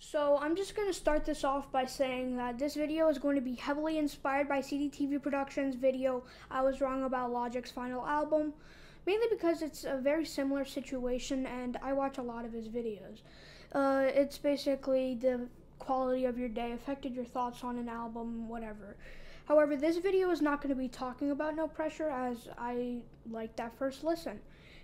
So I'm just going to start this off by saying that this video is going to be heavily inspired by CDTV Productions' video, I Was Wrong About Logic's final album, mainly because it's a very similar situation and I watch a lot of his videos. It's basically the quality of your day affected your thoughts on an album, whatever. However, this video is not going to be talking about No Pressure as I liked that first listen.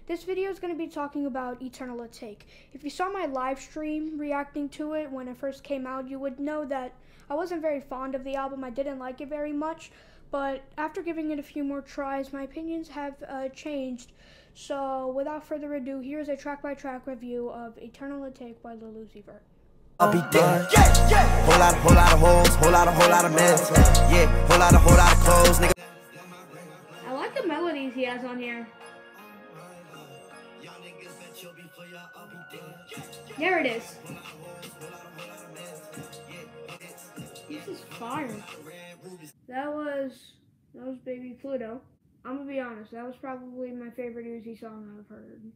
This video is going to be talking about Eternal Atake. If you saw my live stream reacting to it when it first came out, you would know that I wasn't very fond of the album. I didn't like it very much, but after giving it a few more tries, my opinions have changed. So without further ado, here's a track-by-track review of Eternal Atake by Lil Uzi Vert. I'll be dead. Yeah, yeah. Whole lot of hoes, whole lot of mess. Yeah, whole lot of clothes, nigga. I like the melodies he has on here. There it is. This is fire. That was Baby Pluto. I'm gonna be honest, that was probably my favorite Uzi song I've heard.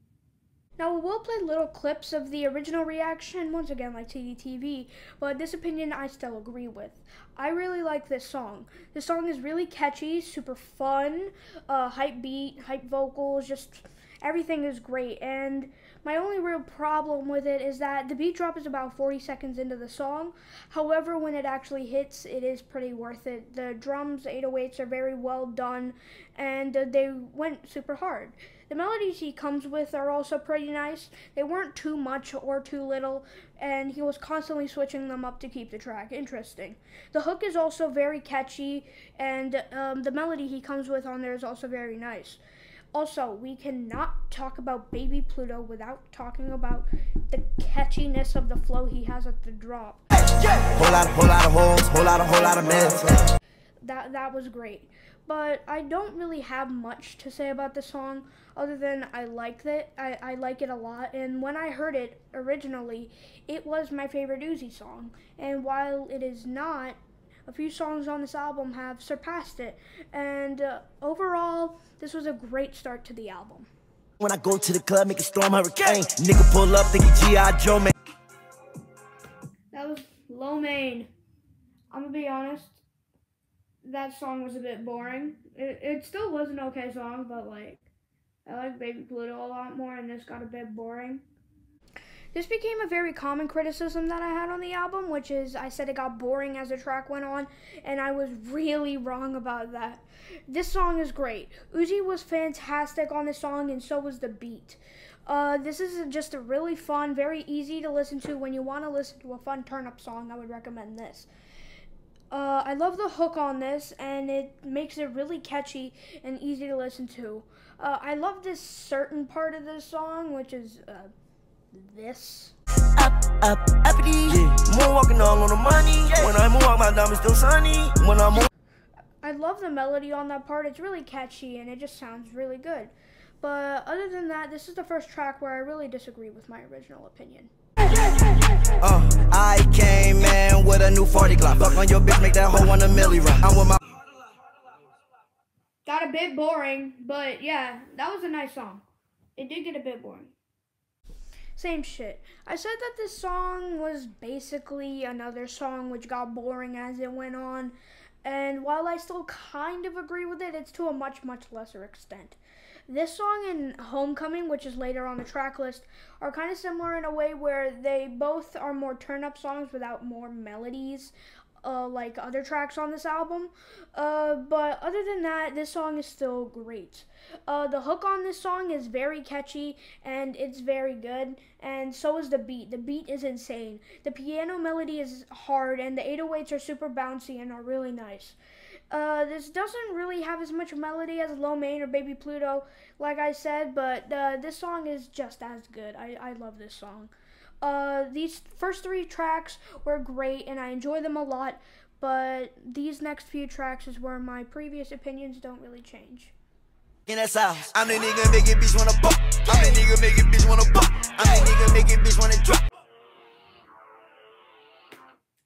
Now, we'll play little clips of the original reaction, once again like TDTV, but this opinion I still agree with. I really like this song. This song is really catchy, super fun, hype beat, hype vocals, just everything is great. And my only real problem with it is that the beat drop is about 40 seconds into the song. However, when it actually hits, it is pretty worth it. The drums, 808s are very well done, and they went super hard. The melodies he comes with are also pretty nice. They weren't too much or too little, and he was constantly switching them up to keep the track interesting. The hook is also very catchy, and the melody he comes with on there is also very nice. Also, we cannot talk about Baby Pluto without talking about the catchiness of the flow he has at the drop. Whole lot of hoes, whole lot of mess. That was great. But I don't really have much to say about the song other than I liked it. I like it a lot, and when I heard it originally, it was my favorite Uzi song. And while it is not, a few songs on this album have surpassed it. And overall, this was a great start to the album. When I go to the club, make a storm hurricane. Nigga pull up, think he G.I. Joe, man. That was Lo Mein. I'm gonna be honest, that song was a bit boring. It still was an okay song, but like, I like Baby Pluto a lot more, and this got a bit boring. This became a very common criticism that I had on the album, which is I said it got boring as the track went on, and I was really wrong about that. This song is great. Uzi was fantastic on this song, and so was the beat. This is just a really fun, very easy to listen to. When you want to listen to a fun turn-up song, I would recommend this. I love the hook on this, and it makes it really catchy and easy to listen to. I love this certain part of this song, which is this. Uppity. Yeah. More walking all on the money. Yeah. When I walk, my diamond's still sunny. When I'm I love the melody on that part. It's really catchy, and it just sounds really good. But other than that, this is the first track where I really disagree with my original opinion. I came in with a new 40 Glock. Fuck on your bitch, make that hoe on a milli rock. I'm with my. Got a bit boring, but yeah, that was a nice song. It did get a bit boring. Same shit. I said that this song was basically another song which got boring as it went on. And while I still kind of agree with it, it's to a much, much lesser extent. This song and Homecoming, which is later on the track list, are kind of similar in a way where they both are more turn-up songs without more melodies, like other tracks on this album. But other than that, this song is still great. The hook on this song is very catchy, and it's very good, and so is the beat. The beat is insane. The piano melody is hard, and the 808s are super bouncy and are really nice. This doesn't really have as much melody as Lo Mein or Baby Pluto, like I said, but this song is just as good. I love this song. These first three tracks were great, and I enjoy them a lot, but these next few tracks is where my previous opinions don't really change. In that house, I'm the nigga make it bitch wanna pop. I'm the nigga make it bitch wanna pop. I'm the nigga make it bitch wanna drop.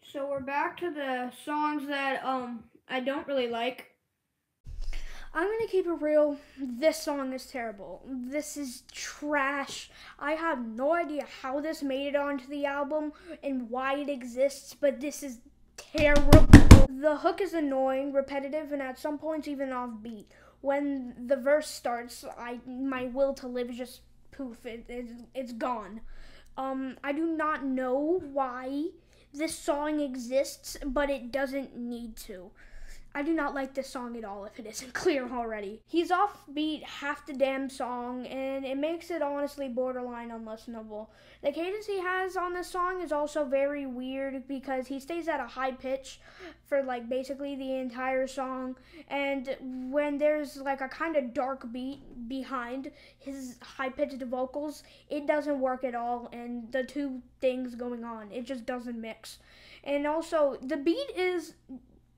So we're back to the songs that I don't really like. I'm gonna keep it real. This song is terrible. This is trash. I have no idea how this made it onto the album and why it exists, but this is terrible. The hook is annoying, repetitive, and at some points even offbeat. When the verse starts, my will to live is just poof. It's gone. I do not know why this song exists, but it doesn't need to. I do not like this song at all, if it isn't clear already. He's offbeat half the damn song, and it makes it honestly borderline unlistenable. The cadence he has on this song is also very weird because he stays at a high pitch for like basically the entire song, and when there's like a kind of dark beat behind his high-pitched vocals, it doesn't work at all, and the two things going on, it just doesn't mix. And also, the beat is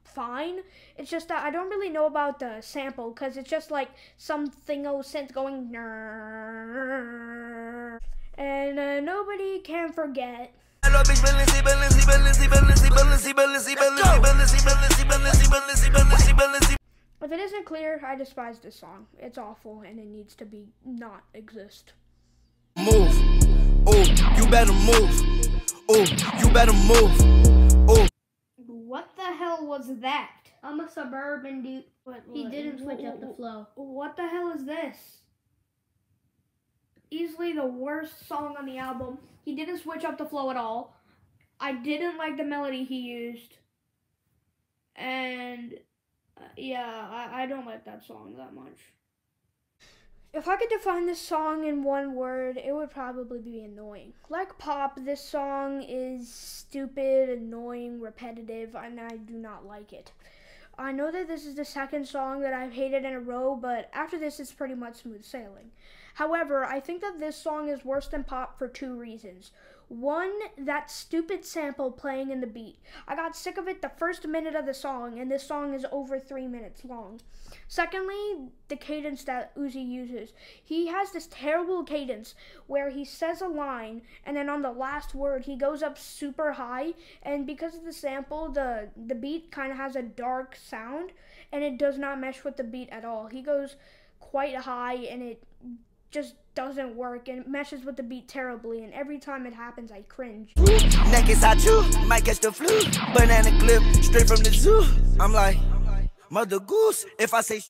fine. It's just that I don't really know about the sample because it's just like something synth going and nobody can forget. If it isn't clear, I despise this song. It's awful and it needs to be not exist. Move. Oh, you better move. Oh, you better move. Oh. What the hell was that? I'm a suburban dude. He didn't switch up the flow. What the hell is this? Easily the worst song on the album. He didn't switch up the flow at all. I didn't like the melody he used. And yeah, I don't like that song that much. If I could define this song in one word, it would probably be annoying. Like Pop, this song is stupid, annoying, repetitive, and I do not like it. I know that this is the second song that I've hated in a row, but after this, it's pretty much smooth sailing. However, I think that this song is worse than Pop for two reasons. One, that stupid sample playing in the beat. I got sick of it the first minute of the song, and this song is over 3 minutes long. Secondly, the cadence that Uzi uses. He has this terrible cadence where he says a line, and then on the last word, he goes up super high, and because of the sample, the beat kind of has a dark sound, and it does not mesh with the beat at all. He goes quite high, and it just doesn't work, and it meshes with the beat terribly, and every time it happens I cringe. Neck is hot too, might catch the flu. Banana clip straight from the zoo. I'm like, mother goose, if I say.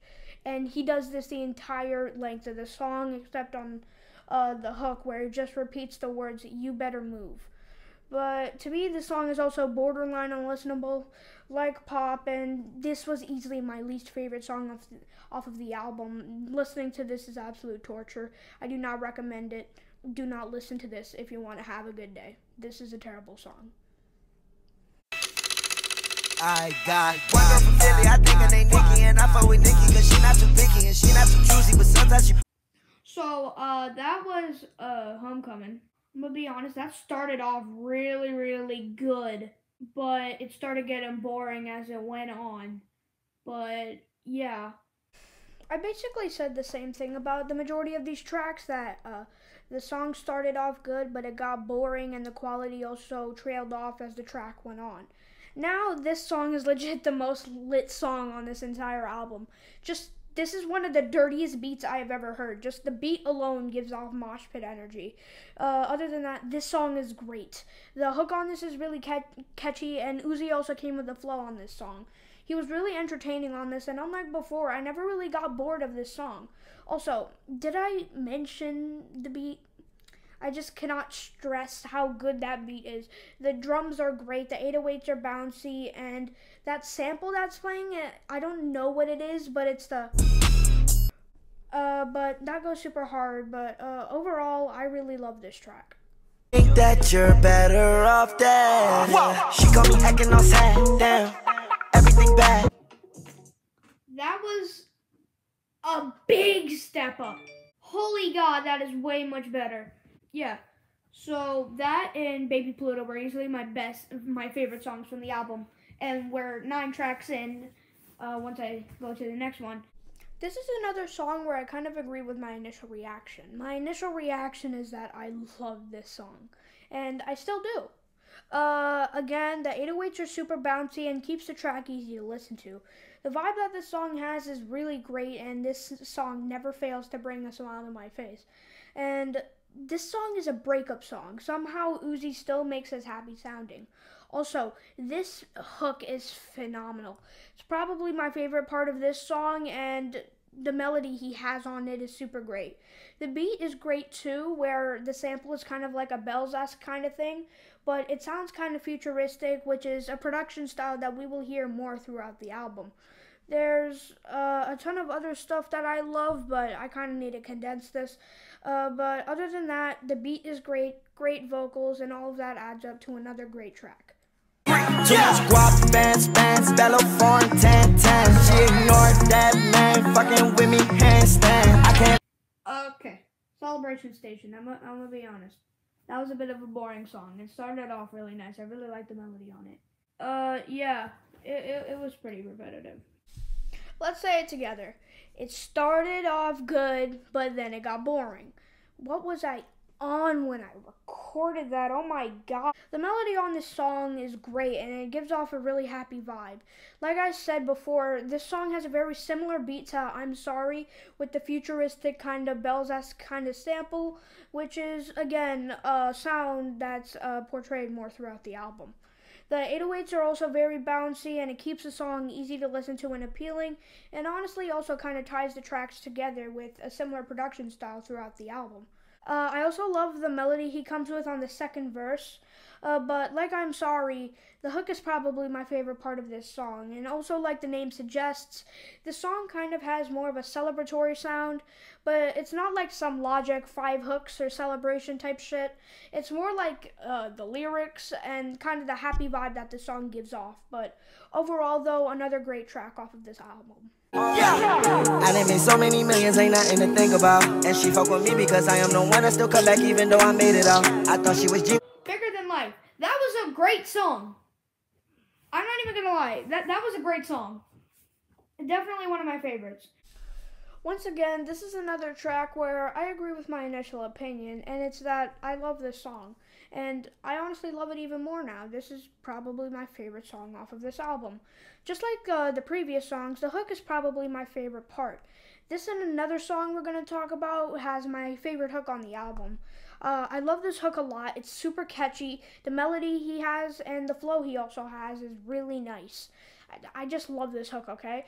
And he does this the entire length of the song, except on the hook where he just repeats the words, "You better move." But to me, this song is also borderline unlistenable, like Pop, and this was easily my least favorite song off of the album. Listening to this is absolute torture. I do not recommend it. Do not listen to this if you want to have a good day. This is a terrible song. I got one girl from Philly, I think her name Nikki, and I fuck with Nikki cause she not too picky and she not too choosy, but sometimes she. So, that was Homecoming. I'm gonna be honest, that started off really, really good, but it started getting boring as it went on. But, yeah. I basically said the same thing about the majority of these tracks, that the song started off good, but it got boring, and the quality also trailed off as the track went on. Now, this song is legit the most lit song on this entire album. This is one of the dirtiest beats I have ever heard. Just the beat alone gives off mosh pit energy. Other than that, this song is great. The hook on this is really catchy, and Uzi also came with the flow on this song. He was really entertaining on this, and unlike before, I never really got bored of this song. Also, did I mention the beat? I just cannot stress how good that beat is. The drums are great, the 808s are bouncy, and that sample that's playing, I don't know what it is, but it's the... but that goes super hard, but overall, I really love this track. Think that you're better off dead. She got me acting all sad, damn. Everything bad. That was a big step up. Holy God, that is way much better. Yeah, so that and Baby Pluto were easily my favorite songs from the album, and we're 9 tracks in once I go to the next one. This is another song where I kind of agree with my initial reaction. My initial reaction is that I love this song, and I still do. Again, the 808s are super bouncy and keeps the track easy to listen to. The vibe that this song has is really great, and this song never fails to bring a smile to my face. And this song is a breakup song. Somehow Uzi still makes us happy sounding. Also, this hook is phenomenal. It's probably my favorite part of this song, and the melody he has on it is super great. The beat is great too, where the sample is kind of like a bells-esque kind of thing, but it sounds kind of futuristic, which is a production style that we will hear more throughout the album. There's a ton of other stuff that I love, but I kind of need to condense this. But other than that, the beat is great, great vocals, and all of that adds up to another great track. Too much guap, bands, bellow, foreign, tan. She ignored that man, fucking with me, handstand. I can't. Okay, Celebration Station. I'm gonna be honest. That was a bit of a boring song. It started off really nice. I really liked the melody on it. Yeah, it was pretty repetitive. Let's say it together. It started off good, but then it got boring. What was I on when I recorded that? Oh my god. The melody on this song is great, and it gives off a really happy vibe. Like I said before, this song has a very similar beat to I'm Sorry, with the futuristic kind of bells-esque kind of sample, which is, again, a sound that's portrayed more throughout the album. The 808s are also very bouncy, and it keeps the song easy to listen to and appealing, and honestly also kind of ties the tracks together with a similar production style throughout the album. I also love the melody he comes with on the second verse, but like I'm Sorry, the hook is probably my favorite part of this song, and also like the name suggests, the song kind of has more of a celebratory sound, but it's not like some Logic 5 hooks or celebration type shit. It's more like the lyrics and kind of the happy vibe that the song gives off, but overall though, another great track off of this album. Yeah, I done made so many millions, ain't nothing to think about. And she fuck with me because I am the one that still come back even though I made it out. I thought she was G. Bigger Than Life. That was a great song. I'm not even gonna lie. That was a great song. Definitely one of my favorites. Once again, this is another track where I agree with my initial opinion, and it's that I love this song. And I honestly love it even more now. This is probably my favorite song off of this album. Just like the previous songs, the hook is probably my favorite part. This and another song we're going to talk about has my favorite hook on the album. I love this hook a lot. It's super catchy. The melody he has and the flow he also has is really nice. I just love this hook, okay?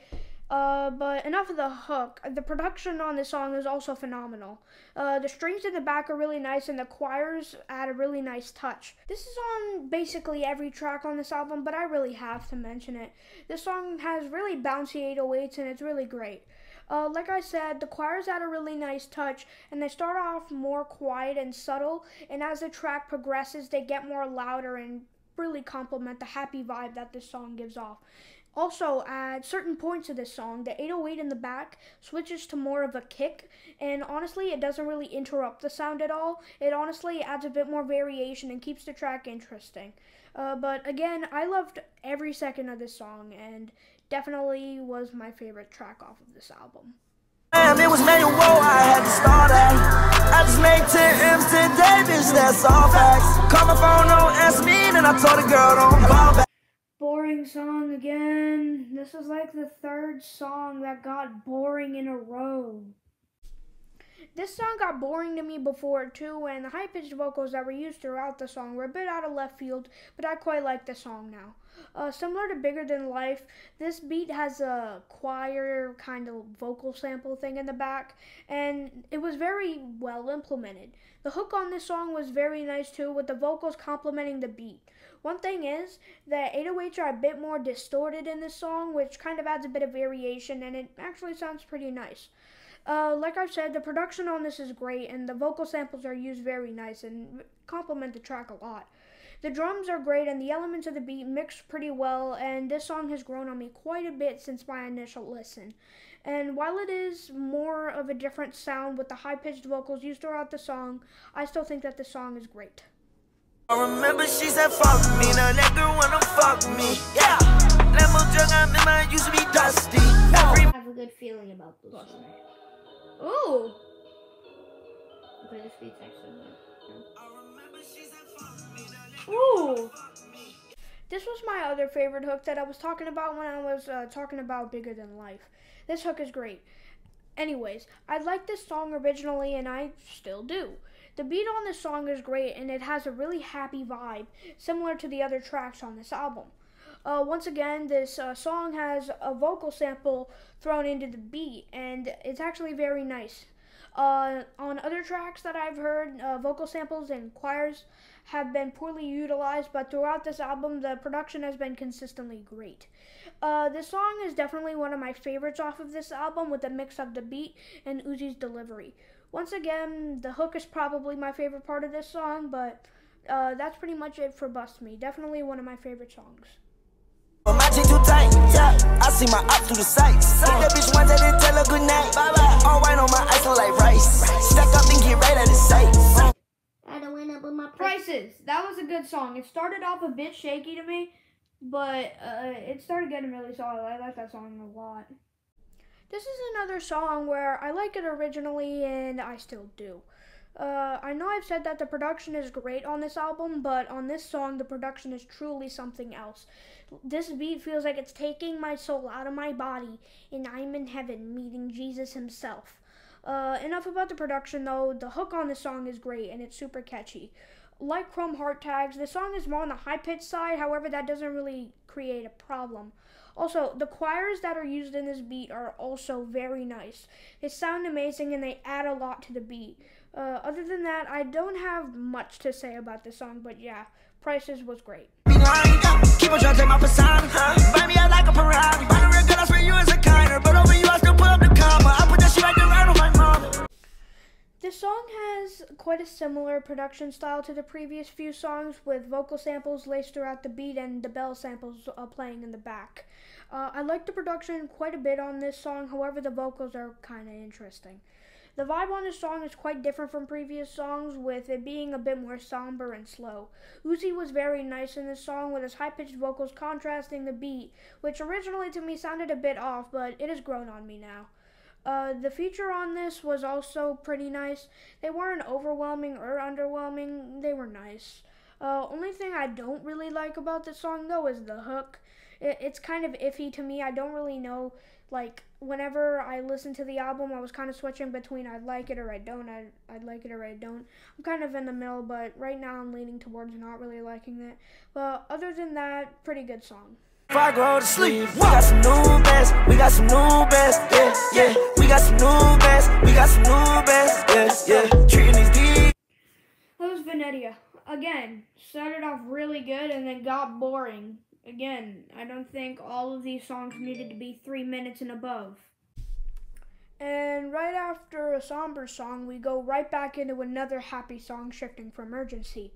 But enough of the hook. The production on this song is also phenomenal. The strings in the back are really nice, and the choirs add a really nice touch. This is on basically every track on this album, but I really have to mention it. This song has really bouncy 808s, and it's really great. Like I said, the choirs add a really nice touch, and they start off more quiet and subtle, and as the track progresses, they get more louder and really complement the happy vibe that this song gives off. Also, at certain points of this song, the 808 in the back switches to more of a kick, and honestly, it doesn't really interrupt the sound at all. It honestly adds a bit more variation and keeps the track interesting. But again, I loved every second of this song, and definitely was my favorite track off of this album. Damn, it was manual, I had to start at. I just made 10 M's today, bitch, that's all facts. Call my phone, don't answer me, and I told the girl don't call back. Boring song again. This is like the third song that got boring in a row. This song got boring to me before too, and the high-pitched vocals that were used throughout the song were a bit out of left field, but I quite like the song now. Similar to Bigger Than Life, this beat has a choir kind of vocal sample thing in the back, and it was very well implemented. The hook on this song was very nice too, with the vocals complementing the beat. One thing is that 808s are a bit more distorted in this song, which kind of adds a bit of variation, and it actually sounds pretty nice. Like I've said, the production on this is great, and the vocal samples are used very nice and complement the track a lot. The drums are great, and the elements of the beat mix pretty well, and this song has grown on me quite a bit since my initial listen. And while it is more of a different sound with the high-pitched vocals used throughout the song, I still think that the song is great. I remember she said fuck me, now that girl wanna fuck me, yeah. Lambo drug, I'm in my used to be dusty. I have a good feeling about this song. Ooh! Okay, this beat's actually good. Ooh! This was my other favorite hook that I was talking about when I was talking about Bigger Than Life. This hook is great. Anyways, I liked this song originally and I still do. The beat on this song is great and it has a really happy vibe, similar to the other tracks on this album. Once again, this song has a vocal sample thrown into the beat and it's actually very nice. On other tracks that I've heard, vocal samples and choirs have been poorly utilized, but throughout this album, the production has been consistently great. This song is definitely one of my favorites off of this album with a mix of the beat and Uzi's delivery. Once again, the hook is probably my favorite part of this song, but that's pretty much it for Bust Me. Definitely one of my favorite songs. My jeans too tight, yeah. I see my op through the sights. That bitch one that didn't tell her good night. Bye bye. All white on my ice look like rice. Stack up and get right at the sight. I don't went up with my Prices. That was a good song. It started off a bit shaky to me, but it started getting really solid. I like that song a lot. This is another song where I like it originally and I still do. I know I've said that the production is great on this album, but on this song, the production is truly something else. This beat feels like it's taking my soul out of my body, and I'm in heaven meeting Jesus himself. Enough about the production, though. The hook on this song is great, and it's super catchy. Like Chrome Heart Tags, this song is more on the high-pitched side, however, that doesn't really create a problem. Also, the choirs that are used in this beat are also very nice. They sound amazing, and they add a lot to the beat. Other than that, I don't have much to say about this song, but yeah, Prices was great. Keep on trying to take my persona, buy me out like a piranha. Buy the real good, I swear you is a kinder. But over you, I still put up the comma. I put that shit right there right on my mama. This song has quite a similar production style to the previous few songs, with vocal samples laced throughout the beat and the bell samples playing in the back. I like the production quite a bit on this song, however the vocals are kind of interesting. The vibe on this song is quite different from previous songs, with it being a bit more somber and slow. Uzi was very nice in this song, with his high-pitched vocals contrasting the beat, which originally to me sounded a bit off, but it has grown on me now. The feature on this was also pretty nice. They weren't overwhelming or underwhelming, they were nice. Only thing I don't really like about this song, though, is the hook. It's kind of iffy to me. I don't really know, like, whenever I listen to the album, I was kind of switching between I like it or I don't, I'd like it or I don't. I'm kind of in the middle, but right now I'm leaning towards not really liking it. But other than that, pretty good song. If I go to sleep, we got some new bands, we got some new bands, yeah, yeah. We got some new bands, we got some new bands, yeah, yeah. Treating these D. That was Venetia. Again, started off really good and then got boring. Again, I don't think all of these songs needed to be 3 minutes and above. And right after a somber song, we go right back into another happy song, shifting for Emergency.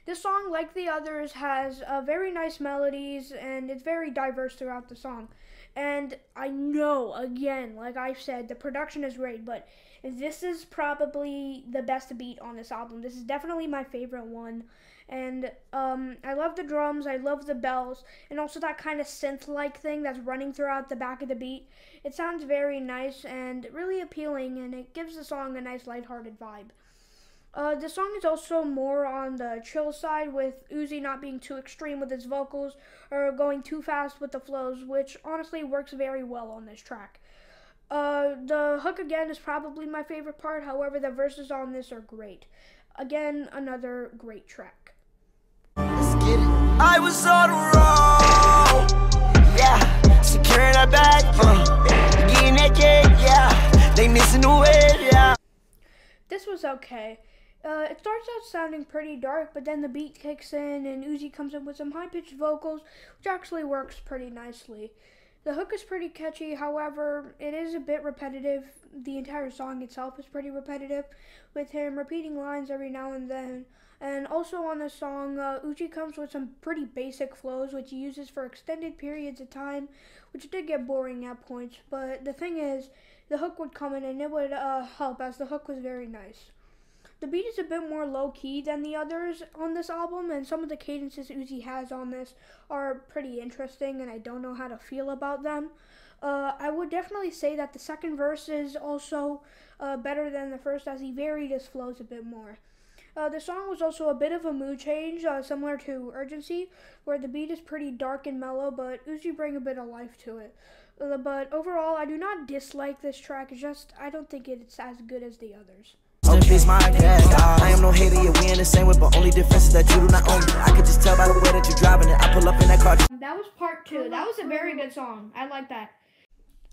This song, like the others, has very nice melodies, and it's very diverse throughout the song. And I know, again, like I've said, the production is great, but this is probably the best beat on this album. This is definitely my favorite one. And I love the drums, I love the bells, and also that kind of synth-like thing that's running throughout the back of the beat. It sounds very nice and really appealing, and it gives the song a nice lighthearted vibe. The song is also more on the chill side, with Uzi not being too extreme with his vocals or going too fast with the flows, which honestly works very well on this track. The hook again is probably my favorite part, however the verses on this are great. Again, another great track. Let's get it. I was on the road, yeah, securing our bag, getting that cake, yeah, they missing the way, yeah. This was okay. It starts out sounding pretty dark, but then the beat kicks in and Uzi comes in with some high-pitched vocals, which actually works pretty nicely. The hook is pretty catchy, however, it is a bit repetitive. The entire song itself is pretty repetitive, with him repeating lines every now and then. And also on the song, Uzi comes with some pretty basic flows, which he uses for extended periods of time, which did get boring at points. But the thing is, the hook would come in and it would help, as the hook was very nice. The beat is a bit more low-key than the others on this album, and some of the cadences Uzi has on this are pretty interesting, and I don't know how to feel about them. I would definitely say that the second verse is also better than the first, as he varied his flows a bit more. The song was also a bit of a mood change, similar to Urgency, where the beat is pretty dark and mellow, but Uzi bring a bit of life to it. But overall, I do not dislike this track, it's just I don't think it's as good as the others. I am no hater, yeah, we in the same way, but only difference is that you do not own me. I could just tell by the way that you're driving it. I pull up in that car. That was part 2. That was a very good song. I like that.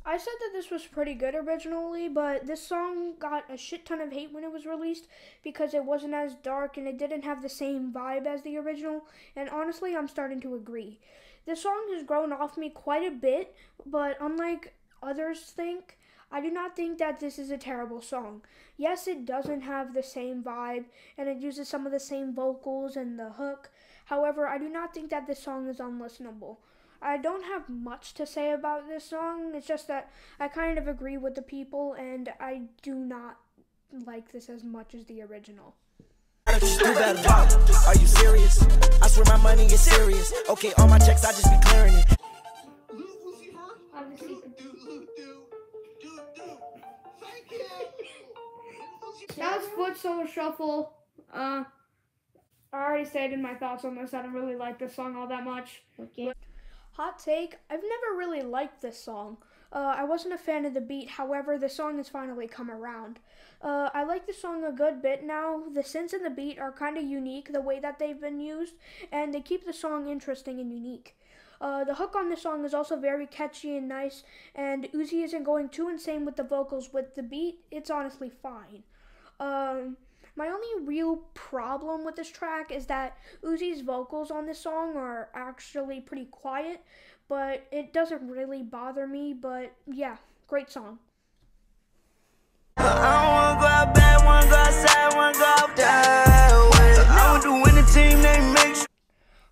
I said that this was pretty good originally, but this song got a shit ton of hate when it was released because it wasn't as dark and it didn't have the same vibe as the original, and honestly, I'm starting to agree. This song has grown off me quite a bit, but unlike others think, I do not think that this is a terrible song. Yes, it doesn't have the same vibe, and it uses some of the same vocals and the hook. However, I do not think that this song is unlistenable. I don't have much to say about this song. It's just that I kind of agree with the people, and I do not like this as much as the original. Are you serious? I swear my money is serious. Okay, all my checks, I just be clearing it. That was Foot Soul Shuffle. I already stated my thoughts on this. I don't really like this song all that much. Okay. Hot take, I've never really liked this song. I wasn't a fan of the beat, however, the song has finally come around. I like the song a good bit now. The synths and the beat are kind of unique, the way that they've been used, and they keep the song interesting and unique. The hook on this song is also very catchy and nice, and Uzi isn't going too insane with the vocals. With the beat, it's honestly fine. My only real problem with this track is that Uzi's vocals on this song are actually pretty quiet, but it doesn't really bother me, but yeah, great song. I don't wanna go out bad, wanna go outside, wanna go out that way. I want to win the team, they make sure.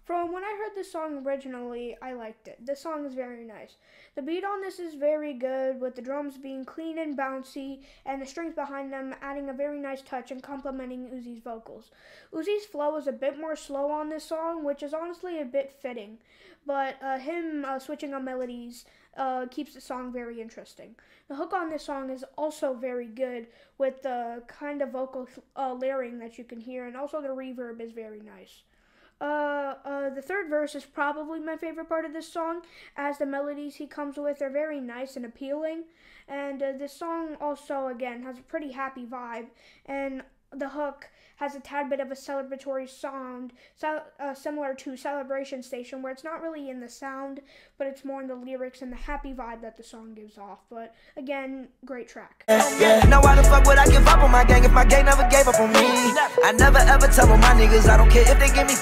From when I heard this song originally, I liked it. This song is very nice. The beat on this is very good, with the drums being clean and bouncy, and the strings behind them adding a very nice touch and complementing Uzi's vocals. Uzi's flow is a bit more slow on this song, which is honestly a bit fitting, but him switching on melodies keeps the song very interesting. The hook on this song is also very good, with the kind of vocal layering that you can hear, and also the reverb is very nice. The third verse is probably my favorite part of this song, as the melodies he comes with are very nice and appealing, and this song also, again, has a pretty happy vibe, and the hook has a tad bit of a celebratory sound, similar to Celebration Station, where it's not really in the sound, but it's more in the lyrics and the happy vibe that the song gives off. But again, great track. Yeah, now why the fuck would I give up on my gang if my gang never gave up on me? I never ever tell on my niggas, I don't care if they give me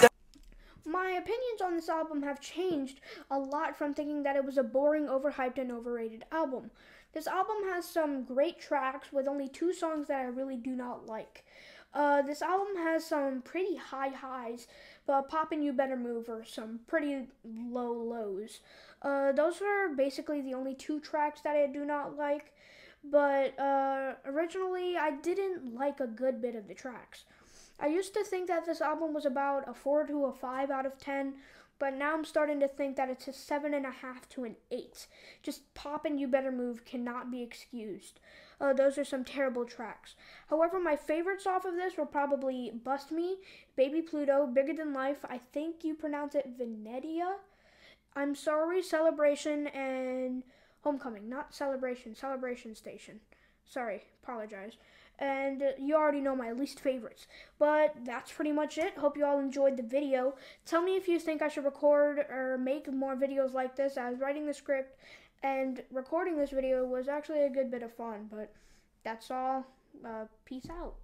My opinions on this album have changed a lot from thinking that it was a boring, overhyped, and overrated album. This album has some great tracks with only 2 songs that I really do not like. This album has some pretty high highs, but Poppin' You Better Move are some pretty low lows. Those are basically the only 2 tracks that I do not like, but originally I didn't like a good bit of the tracks. I used to think that this album was about a 4 to a 5 out of 10, but now I'm starting to think that it's a 7.5 to an 8. Just Poppin' You Better Move cannot be excused. Those are some terrible tracks. However, my favorites off of this were probably Bust Me, Baby Pluto, Bigger Than Life, I think you pronounce it Venetia, I'm Sorry, Celebration, and Homecoming. Not Celebration, Celebration Station. Sorry, apologize. And you already know my least favorites. But that's pretty much it. Hope you all enjoyed the video. Tell me if you think I should record or make more videos like this. I was writing the script, and recording this video was actually a good bit of fun. But that's all. Peace out.